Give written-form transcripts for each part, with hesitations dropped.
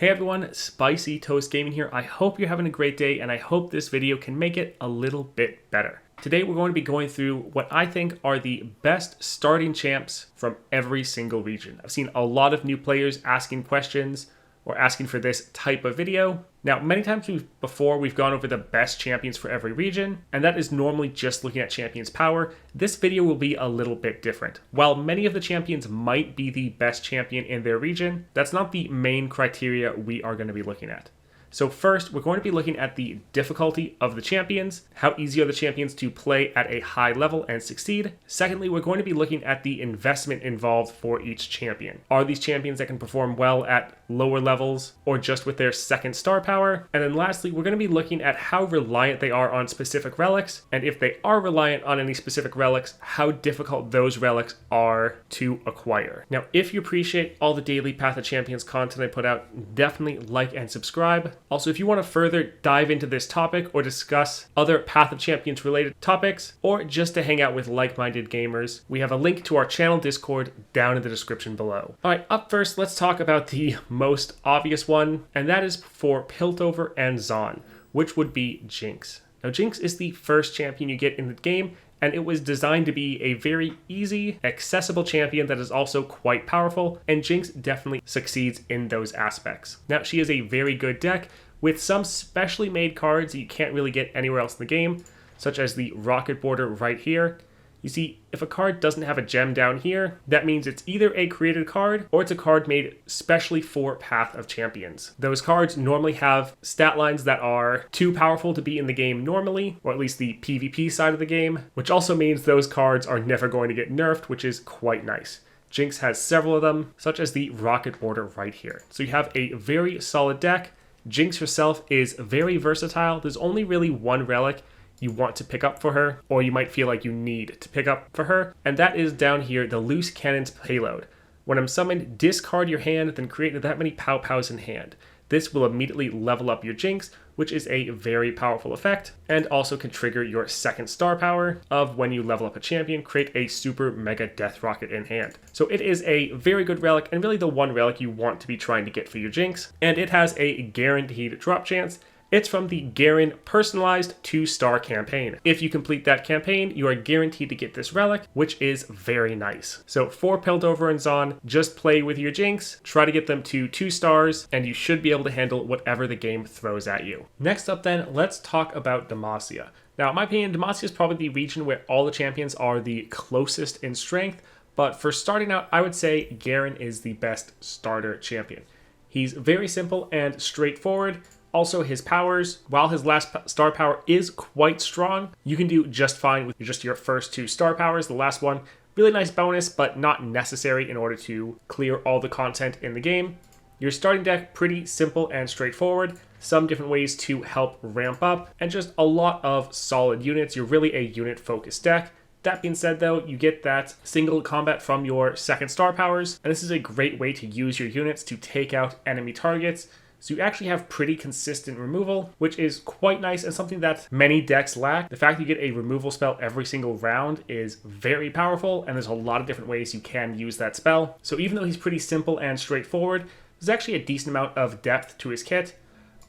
Hey everyone, Spicy Toast Gaming here. I hope you're having a great day and I hope this video can make it a little bit better. Today we're going to be going through what I think are the best starting champs from every single region. I've seen a lot of new players asking questions or asking for this type of video. Now, many times before we've gone over the best champions for every region, and that is normally just looking at champions power. This video will be a little bit different. While many of the champions might be the best champion in their region, that's not the main criteria we are going to be looking at. So first, we're going to be looking at the difficulty of the champions. How easy are the champions to play at a high level and succeed? Secondly, we're going to be looking at the investment involved for each champion. Are these champions that can perform well at lower levels or just with their second star power? And then lastly, we're going to be looking at how reliant they are on specific relics. And if they are reliant on any specific relics, how difficult those relics are to acquire. Now, if you appreciate all the daily Path of Champions content I put out, definitely like and subscribe. Also, if you want to further dive into this topic or discuss other Path of Champions related topics, or just to hang out with like-minded gamers, we have a link to our channel Discord down in the description below. All right, up first, let's talk about the most obvious one, and that is for Piltover and Zaun, which would be Jinx. Now, Jinx is the first champion you get in the game, and it was designed to be a very easy, accessible champion that is also quite powerful, and Jinx definitely succeeds in those aspects. Now, she is a very good deck with some specially made cards that you can't really get anywhere else in the game, such as the Rocket Border right here. You see, if a card doesn't have a gem down here, that means it's either a created card or it's a card made specially for Path of Champions. Those cards normally have stat lines that are too powerful to be in the game normally, or at least the PvP side of the game, which also means those cards are never going to get nerfed, which is quite nice. Jinx has several of them, such as the Rocket Border right here. So you have a very solid deck. Jinx herself is very versatile. There's only really one relic you want to pick up for her, or you might feel like you need to pick up for her, and that is down here, the Loose Cannon's Payload. When I'm summoned, discard your hand, then create that many Pow Pows in hand. This will immediately level up your Jinx, which is a very powerful effect, and also can trigger your second star power of when you level up a champion, create a super mega death rocket in hand. So it is a very good relic, and really the one relic you want to be trying to get for your Jinx, and it has a guaranteed drop chance. It's from the Garen personalized 2-star campaign. If you complete that campaign, you are guaranteed to get this relic, which is very nice. So for Piltover and Zaun, just play with your Jinx, try to get them to 2 stars, and you should be able to handle whatever the game throws at you. Next up then, let's talk about Demacia. Now, in my opinion, Demacia is probably the region where all the champions are the closest in strength, but for starting out, I would say Garen is the best starter champion. He's very simple and straightforward. Also, his powers, while his last star power is quite strong, you can do just fine with just your first 2 star powers. The last one, really nice bonus, but not necessary in order to clear all the content in the game. Your starting deck, pretty simple and straightforward. Some different ways to help ramp up, and just a lot of solid units. You're really a unit-focused deck. That being said though, you get that single combat from your second star powers, and this is a great way to use your units to take out enemy targets. So you actually have pretty consistent removal, which is quite nice and something that many decks lack. The fact that you get a removal spell every single round is very powerful, and there's a lot of different ways you can use that spell. So even though he's pretty simple and straightforward, there's actually a decent amount of depth to his kit.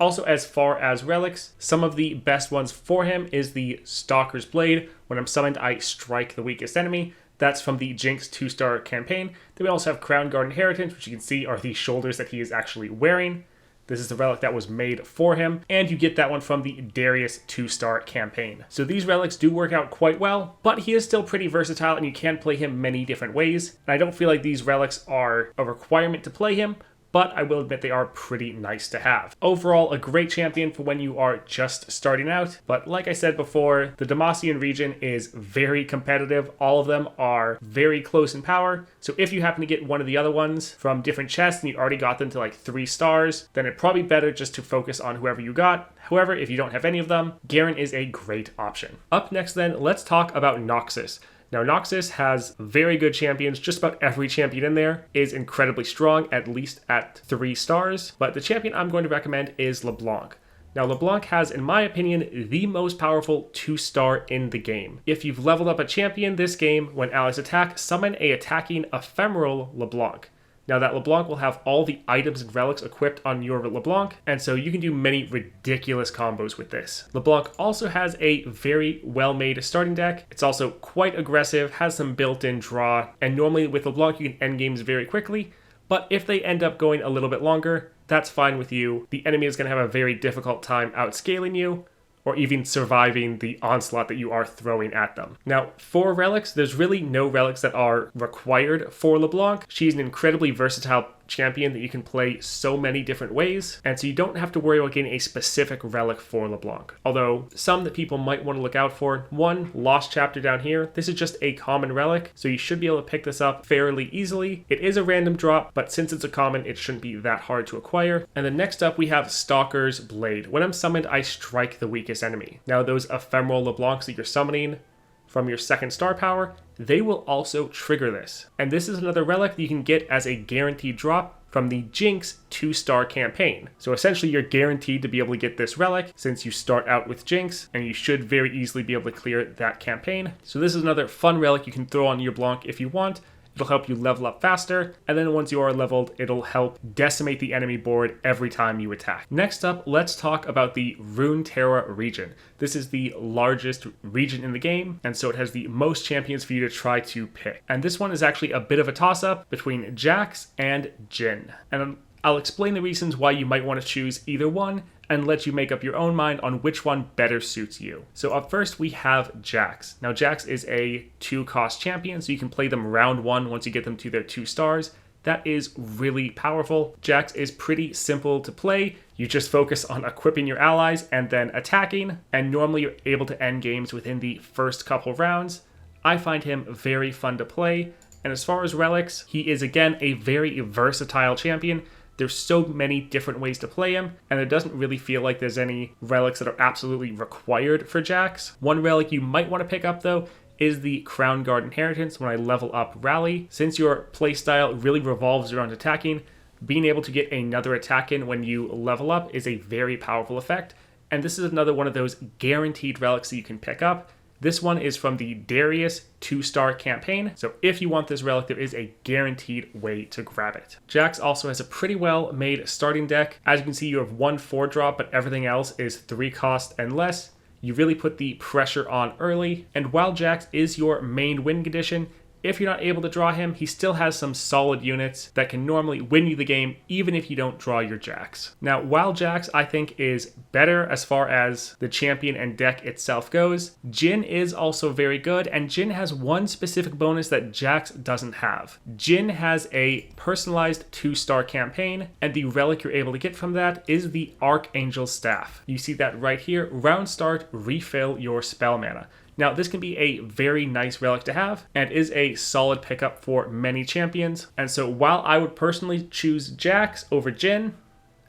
Also, as far as relics, some of the best ones for him is the Stalker's Blade. When I'm summoned, I strike the weakest enemy. That's from the Jinx 2-star campaign. Then we also have Crown Guard Inheritance, which you can see are the shoulders that he is actually wearing. This is the relic that was made for him, and you get that one from the Darius 2-star campaign. So these relics do work out quite well, but he is still pretty versatile and you can play him many different ways. And I don't feel like these relics are a requirement to play him, but I will admit they are pretty nice to have. Overall, a great champion for when you are just starting out, but like I said before, the Demacian region is very competitive. All of them are very close in power, so if you happen to get one of the other ones from different chests and you already got them to like 3 stars, then it's probably better just to focus on whoever you got. However, if you don't have any of them, Garen is a great option. Up next then, let's talk about Noxus. Now, Noxus has very good champions. Just about every champion in there is incredibly strong, at least at 3 stars. But the champion I'm going to recommend is LeBlanc. Now, LeBlanc has, in my opinion, the most powerful 2-star in the game. If you've leveled up a champion this game, when allies attack, summon a attacking ephemeral LeBlanc. Now that LeBlanc will have all the items and relics equipped on your LeBlanc, and so you can do many ridiculous combos with this. LeBlanc also has a very well-made starting deck. It's also quite aggressive, has some built-in draw, and normally with LeBlanc you can end games very quickly, but if they end up going a little bit longer, that's fine with you. The enemy is going to have a very difficult time outscaling you, or even surviving the onslaught that you are throwing at them. Now, for relics, there's really no relics that are required for LeBlanc. She's an incredibly versatile champion that you can play so many different ways, and so you don't have to worry about getting a specific relic for LeBlanc. Although, some that people might want to look out for. One, Lost Chapter down here. This is just a common relic, so you should be able to pick this up fairly easily. It is a random drop, but since it's a common, it shouldn't be that hard to acquire. And then next up, we have Stalker's Blade. When I'm summoned, I strike the weakest enemy. Now, those ephemeral LeBlancs that you're summoning from your second star power, they will also trigger this. And this is another relic that you can get as a guaranteed drop from the Jinx 2-star campaign. So essentially you're guaranteed to be able to get this relic since you start out with Jinx, and you should very easily be able to clear that campaign. So this is another fun relic you can throw on your LeBlanc if you want. It'll help you level up faster, and then once you are leveled, it'll help decimate the enemy board every time you attack. Next up, let's talk about the Runeterra region. This is the largest region in the game, and so it has the most champions for you to try to pick. And this one is actually a bit of a toss-up between Jax and Jhin. And I'll explain the reasons why you might want to choose either one, and let you make up your own mind on which one better suits you. So up first we have Jax. Now Jax is a 2-cost champion, so you can play them round 1 once you get them to their 2 stars. That is really powerful. Jax is pretty simple to play. You just focus on equipping your allies and then attacking, and normally you're able to end games within the first couple rounds. I find him very fun to play, and as far as relics, he is again a very versatile champion. There's so many different ways to play him, and it doesn't really feel like there's any relics that are absolutely required for Jax. One relic you might want to pick up though is the Crown Guard Inheritance when I level up Rally. Since your playstyle really revolves around attacking, being able to get another attack in when you level up is a very powerful effect, and this is another one of those guaranteed relics that you can pick up. This one is from the Darius 2-star campaign, so if you want this relic, there is a guaranteed way to grab it. Jax also has a pretty well made starting deck. As you can see, you have 1 4-drop, but everything else is 3 cost and less. You really put the pressure on early, and while Jax is your main win condition, if you're not able to draw him, he still has some solid units that can normally win you the game even if you don't draw your Jax. Now, while Jax I think is better as far as the champion and deck itself goes, Jhin is also very good, and Jhin has one specific bonus that Jax doesn't have. Jhin has a personalized 2-star campaign, and the relic you're able to get from that is the Archangel Staff. You see that right here. Round start, refill your spell mana. Now, this can be a very nice relic to have and is a solid pickup for many champions. And so while I would personally choose Jax over Jhin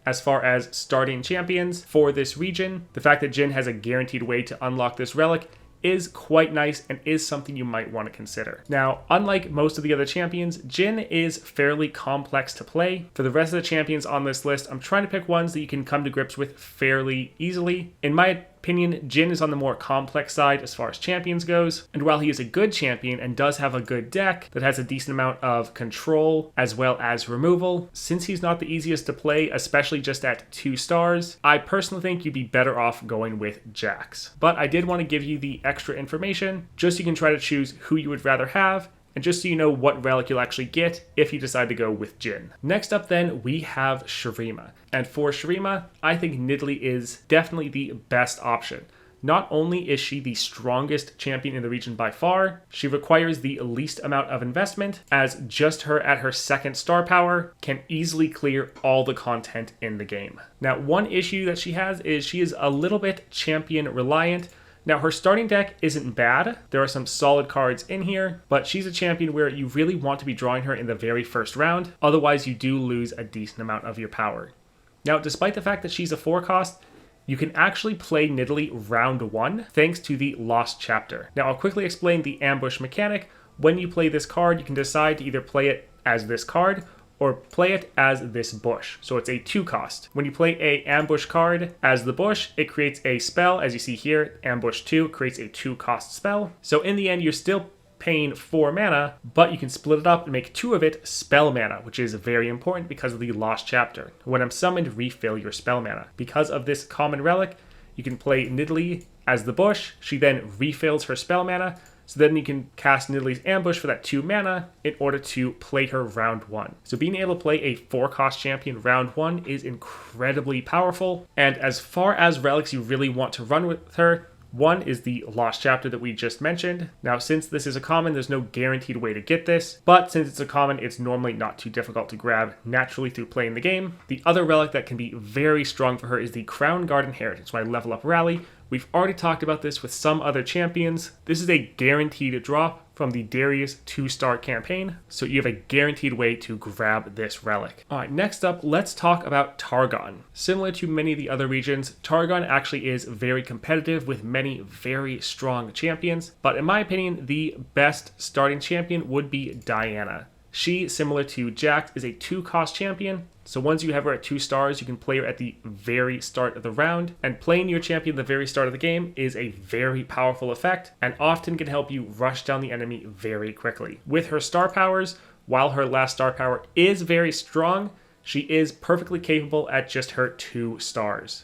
as far as starting champions for this region, the fact that Jhin has a guaranteed way to unlock this relic is quite nice and is something you might want to consider. Now, unlike most of the other champions, Jhin is fairly complex to play. For the rest of the champions on this list, I'm trying to pick ones that you can come to grips with fairly easily. In my opinion, Jhin is on the more complex side as far as champions goes, and while he is a good champion and does have a good deck that has a decent amount of control as well as removal, since he's not the easiest to play, especially just at 2 stars, I personally think you'd be better off going with Jax. But I did want to give you the extra information just so you can try to choose who you would rather have, and just so you know what relic you'll actually get if you decide to go with Jhin. Next up then, we have Shurima. And for Shurima, I think Nidalee is definitely the best option. Not only is she the strongest champion in the region by far, she requires the least amount of investment, as just her at her 2nd star power can easily clear all the content in the game. Now, one issue that she has is she is a little bit champion reliant. Now, her starting deck isn't bad. There are some solid cards in here, but she's a champion where you really want to be drawing her in the very first round. Otherwise, you do lose a decent amount of your power. Now, despite the fact that she's a 4-cost, you can actually play Nidalee round 1 thanks to the Lost Chapter. Now, I'll quickly explain the ambush mechanic. When you play this card, you can decide to either play it as this card or play it as this bush. So it's a 2-cost. When you play a ambush card as the bush, it creates a spell. As you see here, ambush 2 creates a 2-cost spell. So in the end, you're still paying 4 mana, but you can split it up and make 2 of it spell mana, which is very important because of the Lost Chapter. When I'm summoned, refill your spell mana. Because of this common relic, you can play Nidalee as the bush. She then refills her spell mana, so then you can cast Nidalee's Ambush for that 2 mana in order to play her round 1. So being able to play a 4-cost champion round 1 is incredibly powerful, and as far as relics you really want to run with her, one is the Lost Chapter that we just mentioned. Now, since this is a common, there's no guaranteed way to get this, but since it's a common, it's normally not too difficult to grab naturally through playing the game. The other relic that can be very strong for her is the Crown Guard Inheritance. When I level up Rally, we've already talked about this with some other champions. This is a guaranteed drop from the Darius 2-star campaign, so you have a guaranteed way to grab this relic. Alright, next up, let's talk about Targon. Similar to many of the other regions, Targon actually is very competitive with many very strong champions, but in my opinion, the best starting champion would be Diana. She, similar to Jax, is a 2-cost champion, so once you have her at 2 stars, you can play her at the very start of the round, and playing your champion at the very start of the game is a very powerful effect, and often can help you rush down the enemy very quickly. With her star powers, while her last star power is very strong, she is perfectly capable at just her 2 stars.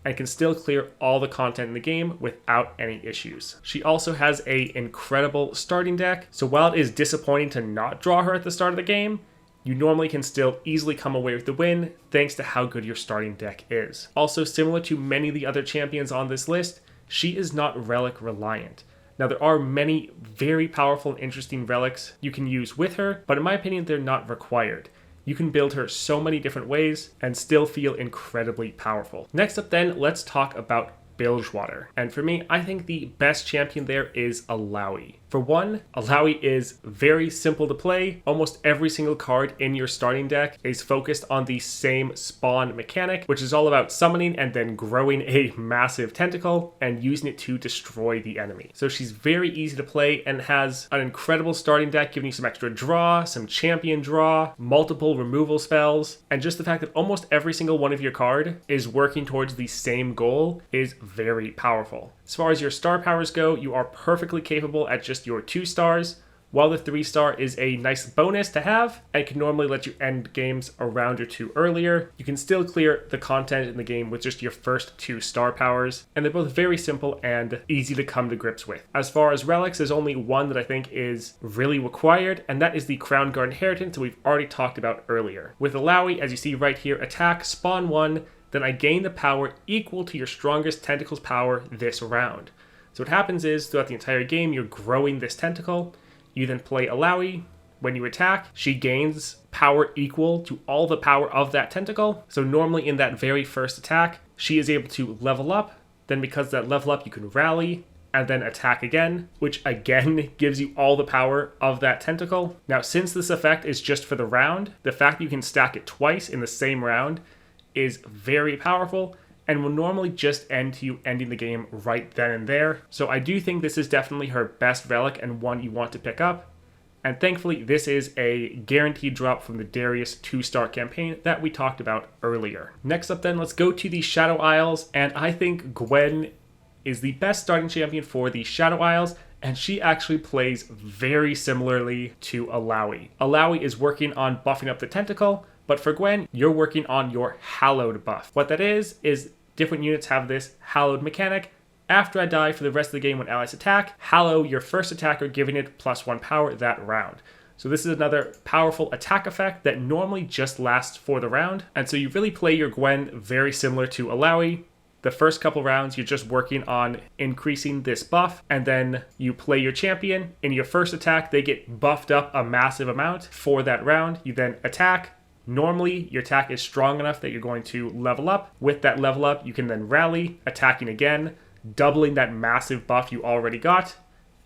And can still clear all the content in the game without any issues. She also has an incredible starting deck, so while it is disappointing to not draw her at the start of the game, you normally can still easily come away with the win thanks to how good your starting deck is. Also, similar to many of the other champions on this list, she is not relic reliant. Now, there are many very powerful and interesting relics you can use with her, but in my opinion, they're not required. You can build her so many different ways and still feel incredibly powerful. Next up then, let's talk about Bilgewater. And for me, I think the best champion there is Illaoi. For one, Illaoi is very simple to play. Almost every single card in your starting deck is focused on the same spawn mechanic, which is all about summoning and then growing a massive tentacle and using it to destroy the enemy. So she's very easy to play and has an incredible starting deck, giving you some extra draw, some champion draw, multiple removal spells, and just the fact that almost every single one of your card is working towards the same goal is very powerful. As far as your star powers go, you are perfectly capable at just your 2 stars, while the 3-star is a nice bonus to have and can normally let you end games a round or 2 earlier. You can still clear the content in the game with just your first 2 star powers, and they're both very simple and easy to come to grips with. As far as relics, there's only one that I think is really required, and that is the Crown Guard Inheritance that we've already talked about earlier. With Illaoi, as you see right here, attack, spawn 1, then I gain the power equal to your strongest tentacle's power this round. So what happens is, throughout the entire game, you're growing this tentacle. You then play Illaoi. When you attack, she gains power equal to all the power of that tentacle. So normally in that very first attack, she is able to level up. Then because of that level up, you can rally and then attack again, which again gives you all the power of that tentacle. Now, since this effect is just for the round, the fact that you can stack it twice in the same round is very powerful and will normally just end to you ending the game right then and there. So I do think this is definitely her best relic and one you want to pick up. And thankfully, this is a guaranteed drop from the Darius 2-star campaign that we talked about earlier. Next up then, let's go to the Shadow Isles, and I think Gwen is the best starting champion for the Shadow Isles, and she actually plays very similarly to Illaoi. Illaoi is working on buffing up the tentacle, but for Gwen, you're working on your hallowed buff. What that is different units have this hallowed mechanic. After I die for the rest of the game when allies attack, hallow your first attacker, giving it +1 power that round. So this is another powerful attack effect that normally just lasts for the round. And so you really play your Gwen very similar to Illaoi. The first couple rounds, you're just working on increasing this buff, and then you play your champion. In your first attack, they get buffed up a massive amount for that round. You then attack. Normally, your attack is strong enough that you're going to level up. With that level up, you can then rally, attacking again, doubling that massive buff you already got,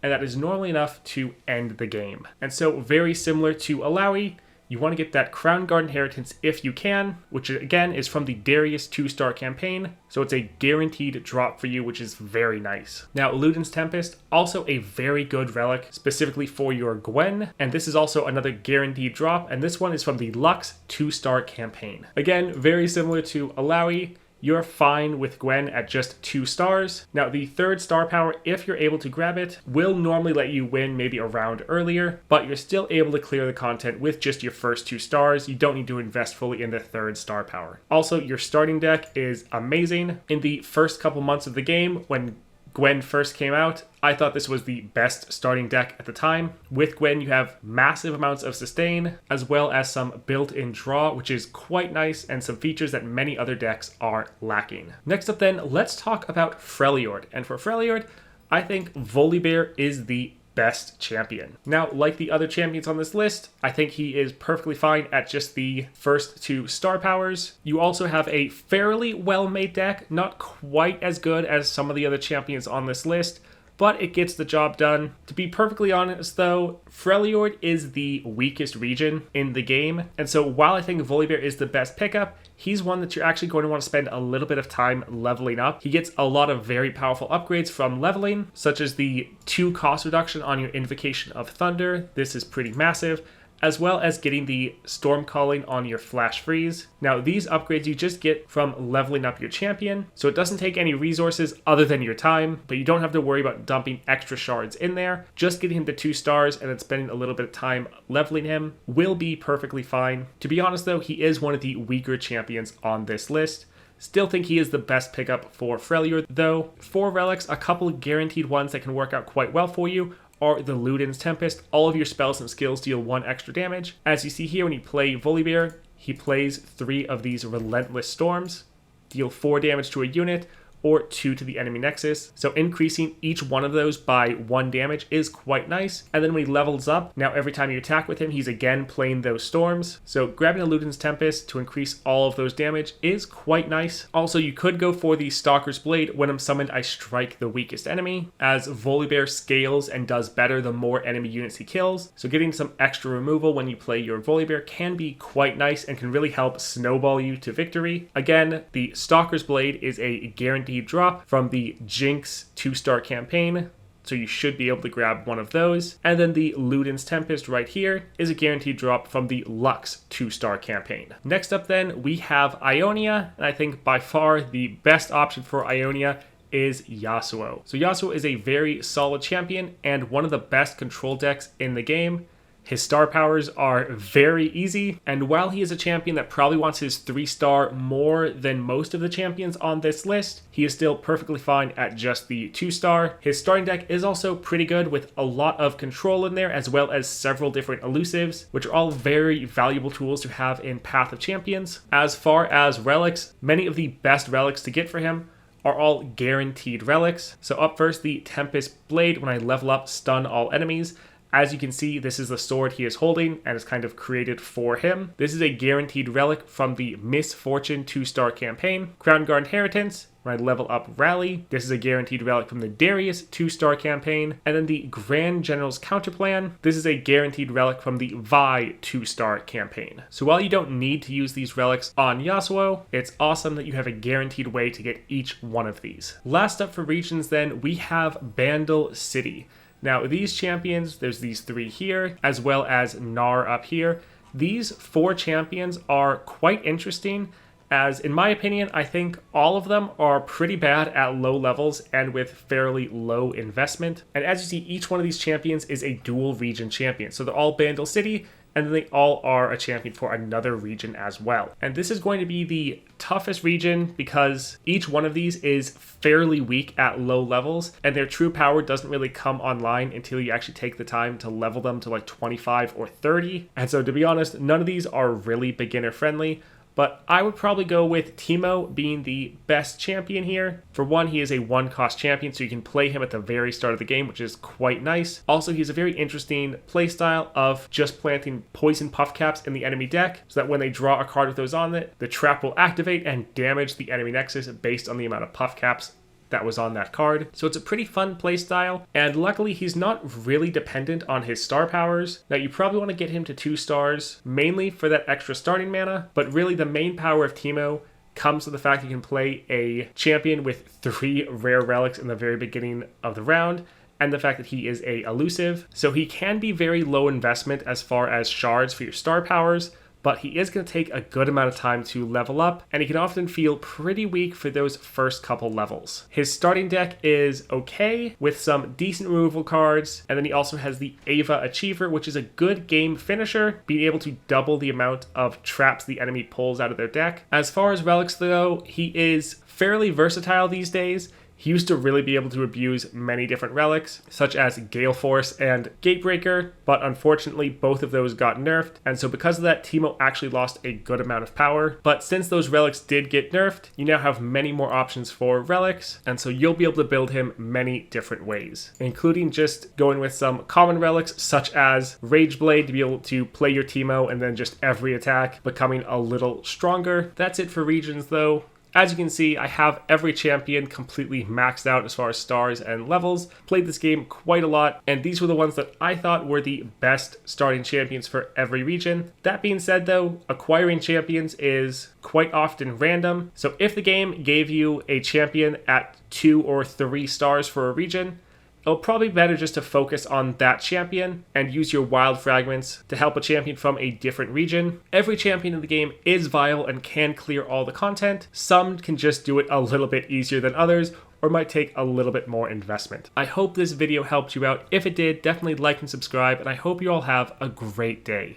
and that is normally enough to end the game. And so, very similar to Illaoi, you want to get that Crown Guard Inheritance if you can, which again is from the Darius 2-star campaign, so it's a guaranteed drop for you, which is very nice. Now, Luden's Tempest, also a very good relic, specifically for your Gwen, and this is also another guaranteed drop, and this one is from the Lux 2-star campaign. Again, very similar to Illaoi. you're fine with Gwen at just 2 stars. Now, the 3rd star power, if you're able to grab it, will normally let you win maybe a round earlier, but you're still able to clear the content with just your first 2 stars. You don't need to invest fully in the 3rd star power. Also, your starting deck is amazing. In the first couple months of the game, when Gwen first came out, I thought this was the best starting deck at the time. With Gwen, you have massive amounts of sustain, as well as some built-in draw, which is quite nice, and some features that many other decks are lacking. Next up then, let's talk about Fiord. And for Fiord, I think Volibear is the best champion. Now, like the other champions on this list, I think he is perfectly fine at just the first 2 star powers. You also have a fairly well-made deck, not quite as good as some of the other champions on this list, but it gets the job done. To be perfectly honest though, Fiord is the weakest region in the game, and so while I think Volibear is the best pickup, he's one that you're actually going to want to spend a little bit of time leveling up. He gets a lot of very powerful upgrades from leveling, such as the 2 cost reduction on your Invocation of Thunder. This is pretty massive, as well as getting the Storm Calling on your Flash Freeze. Now, these upgrades you just get from leveling up your champion, so it doesn't take any resources other than your time, but you don't have to worry about dumping extra shards in there. Just getting him to 2 stars and then spending a little bit of time leveling him will be perfectly fine. To be honest though, he is one of the weaker champions on this list. Still think he is the best pickup for Fiord though. For relics, a couple guaranteed ones that can work out quite well for you are the Luden's Tempest. All of your spells and skills deal 1 extra damage. As you see here, when you play Volibear, he plays 3 of these Relentless Storms, deal 4 damage to a unit, or 2 to the enemy nexus. So increasing each one of those by 1 damage is quite nice. And then when he levels up, now every time you attack with him, he's again playing those storms. So grabbing a Luden's Tempest to increase all of those damage is quite nice. Also, you could go for the Stalker's Blade. When I'm summoned, I strike the weakest enemy, as Volibear scales and does better the more enemy units he kills. So getting some extra removal when you play your Volibear can be quite nice and can really help snowball you to victory. Again, the Stalker's Blade is a guaranteed drop from the Jinx 2-star campaign, so you should be able to grab one of those. And then the Luden's Tempest right here is a guaranteed drop from the Lux 2-star campaign. Next up then, we have Ionia, and I think by far the best option for Ionia is Yasuo. So Yasuo is a very solid champion and one of the best control decks in the game. His star powers are very easy, and while he is a champion that probably wants his 3-star more than most of the champions on this list, he is still perfectly fine at just the 2-star. His starting deck is also pretty good with a lot of control in there, as well as several different elusives, which are all very valuable tools to have in Path of Champions. As far as relics, many of the best relics to get for him are all guaranteed relics. So up first, the Tempest Blade. When I level up, stun all enemies. As you can see, this is the sword he is holding and is kind of created for him. This is a guaranteed relic from the Misfortune 2-star campaign. Crown Guard Inheritance, when I level up Rally. This is a guaranteed relic from the Darius 2-star campaign. And then the Grand General's Counterplan. This is a guaranteed relic from the Vi 2-star campaign. So while you don't need to use these relics on Yasuo, it's awesome that you have a guaranteed way to get each one of these. Last up for regions then, we have Bandal City. Now, these champions, there's these 3 here, as well as Nar up here. These 4 champions are quite interesting, as in my opinion, I think all of them are pretty bad at low levels and with fairly low investment. And as you see, each one of these champions is a dual region champion. So they're all Bandal City, and then they all are a champion for another region as well. And this is going to be the toughest region because each one of these is fairly weak at low levels, and their true power doesn't really come online until you actually take the time to level them to like 25 or 30. And so to be honest, none of these are really beginner friendly. But I would probably go with Teemo being the best champion here. For one, he is a 1-cost champion, so you can play him at the very start of the game, which is quite nice. Also, he's a very interesting playstyle of just planting poison puff caps in the enemy deck, so that when they draw a card with those on it, the trap will activate and damage the enemy nexus based on the amount of puff caps that was on that card. So it's a pretty fun playstyle, and luckily he's not really dependent on his star powers. Now you probably want to get him to 2 stars, mainly for that extra starting mana, but really the main power of Teemo comes with the fact you can play a champion with 3 rare relics in the very beginning of the round, and the fact that he is a elusive. So he can be very low investment as far as shards for your star powers, but he is going to take a good amount of time to level up, and he can often feel pretty weak for those first couple levels. His starting deck is okay, with some decent removal cards, and then he also has the Ava Achiever, which is a good game finisher, being able to double the amount of traps the enemy pulls out of their deck. As far as relics though, he is fairly versatile these days. He used to really be able to abuse many different relics, such as Gale Force and Gatebreaker, but unfortunately both of those got nerfed, and so because of that, Teemo actually lost a good amount of power. But since those relics did get nerfed, you now have many more options for relics, and so you'll be able to build him many different ways, including just going with some common relics, such as Rage Blade, to be able to play your Teemo and then just every attack becoming a little stronger. That's it for regions though. As you can see, I have every champion completely maxed out as far as stars and levels. Played this game quite a lot, and these were the ones that I thought were the best starting champions for every region. That being said though, acquiring champions is quite often random. So if the game gave you a champion at 2 or 3 stars for a region, it'll probably be better just to focus on that champion and use your wild fragments to help a champion from a different region. Every champion in the game is viable and can clear all the content. Some can just do it a little bit easier than others, or might take a little bit more investment. I hope this video helped you out. If it did, definitely like and subscribe, and I hope you all have a great day.